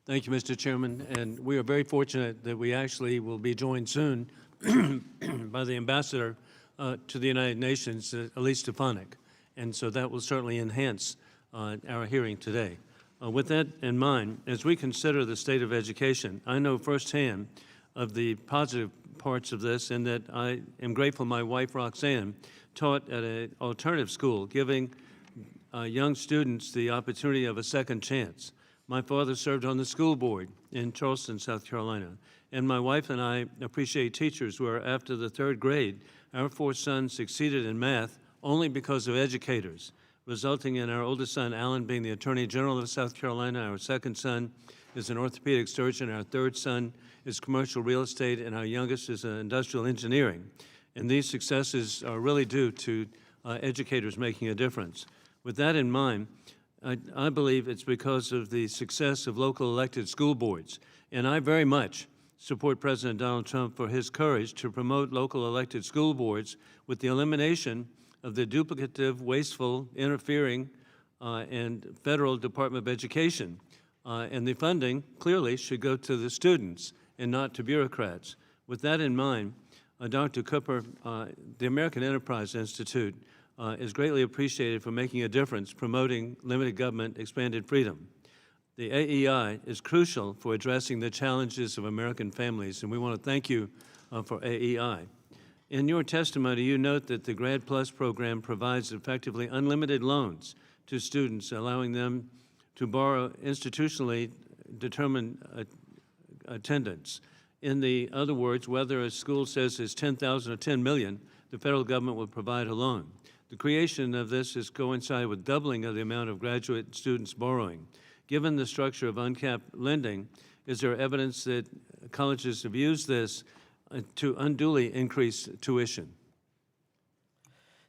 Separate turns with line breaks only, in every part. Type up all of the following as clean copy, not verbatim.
Thank you, Mr. Chairman. And we are very fortunate that we actually will be joined soon by the ambassador to the United Nations, Elise Stefanik. And so that will certainly enhance our hearing today. With that in mind, as we consider the state of education, I know firsthand of the positive parts of this, and that I am grateful my wife, Roxanne, taught at an alternative school, giving young students the opportunity of a second chance. My father served on the school board in Charleston, South Carolina, and my wife and I appreciate teachers where after the third grade, our four sons succeeded in math only because of educators, resulting in our oldest son, Alan, being the Attorney General of South Carolina. Our second son is an orthopedic surgeon. Our third son is commercial real estate, and our youngest is industrial engineering. And these successes are really due to educators making a difference. With that in mind, I believe it's because of the success of local elected school boards. And I very much support President Donald Trump for his courage to promote local elected school boards with the elimination of the duplicative, wasteful, interfering, and federal Department of Education. And the funding clearly should go to the students and not to bureaucrats. With that in mind, Dr. Cooper, the American Enterprise Institute is greatly appreciated for making a difference promoting limited government expanded freedom. The AEI is crucial for addressing the challenges of American families, and we want to thank you for AEI. In your testimony, you note that the Grad Plus program provides effectively unlimited loans to students, allowing them to borrow institutionally determined attendance. In the other words, whether a school says it's 10,000 or 10 million, the federal government will provide a loan. The creation of this has coincided with doubling of the amount of graduate students borrowing. Given the structure of uncapped lending, is there evidence that colleges have used this to unduly increase tuition?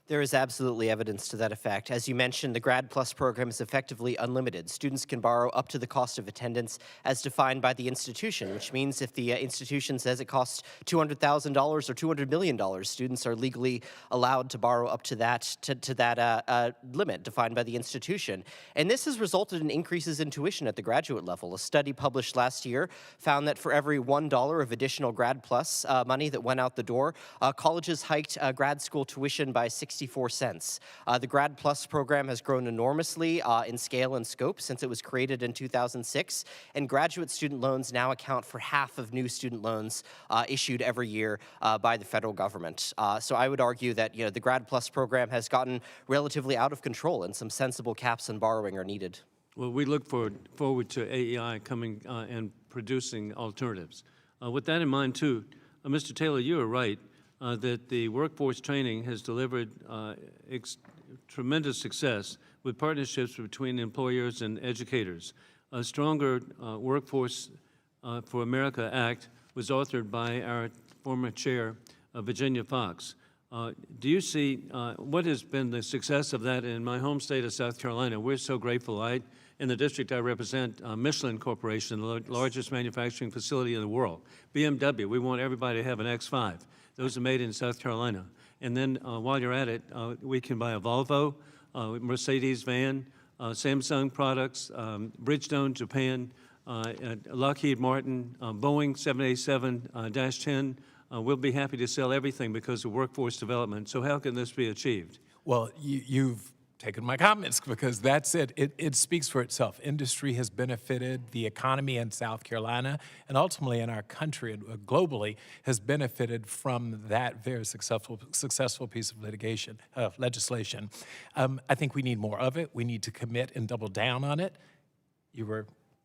There is absolutely evidence to that effect. As you mentioned, the Grad Plus program is effectively unlimited. Students can borrow up to the cost of attendance as defined by the institution, which means if the institution says it costs $200,000 or $200 million, students are legally allowed to borrow up to that limit defined by the institution. And this has resulted in increases in tuition at the graduate level. A study published last year found that for every $1 of additional Grad Plus money that went out the door, colleges hiked grad school tuition by 64 cents. The Grad Plus program has grown enormously in scale and scope since it was created in 2006, and graduate student loans now account for half of new student loans issued every year by the federal government. So I would argue that the Grad Plus program has gotten relatively out of control, and some sensible caps on borrowing are needed.
Well, we look forward to AEI coming and producing alternatives. With that in mind, too, Mr. Taylor, you are right. That the workforce training has delivered tremendous success with partnerships between employers and educators. A Stronger Workforce for America Act was authored by our former chair, Virginia Fox. Do you see what has been the success of that in my home state of South Carolina? We're so grateful. In the district I represent, Michelin Corporation, the largest manufacturing facility in the world. BMW, we want everybody to have an X5. Those are made in South Carolina. And then while you're at it, we can buy a Volvo, Mercedes van, Samsung products, Bridgestone, Japan, Lockheed Martin, Boeing 787-10. We'll be happy to sell everything because of workforce development. So how can this be achieved?
Well, you've taken my comments because that's it. It speaks for itself. Industry has benefited, the economy in South Carolina, and ultimately in our country and globally has benefited from that very successful piece of legislation. I think we need more of it. We need to commit and double down on it.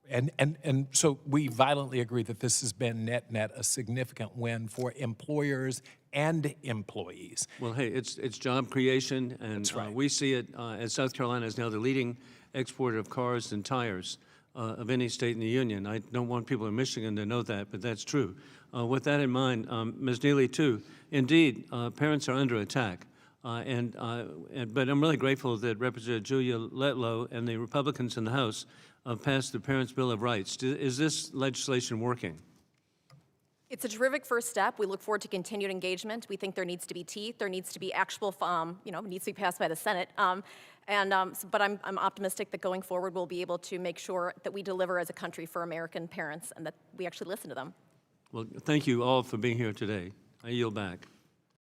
And so we violently agree that this has been net a significant win for employers and employees.
Well, hey, it's job creation, and
That's right.
We see it as South Carolina is now the leading exporter of cars and tires of any state in the union. I don't want people in Michigan to know that, but that's true. With that in mind, Ms. Neely, too, indeed, parents are under attack. But I'm really grateful that Representative Julia Letlow and the Republicans in the House passed the Parents' Bill of Rights. Is this legislation working?
It's a terrific first step. We look forward to continued engagement. We think there needs to be teeth. There needs to be actual, needs to be passed by the Senate. But I'm optimistic that going forward we'll be able to make sure that we deliver as a country for American parents and that we actually listen to them.
Well, thank you all for being here today. I yield back.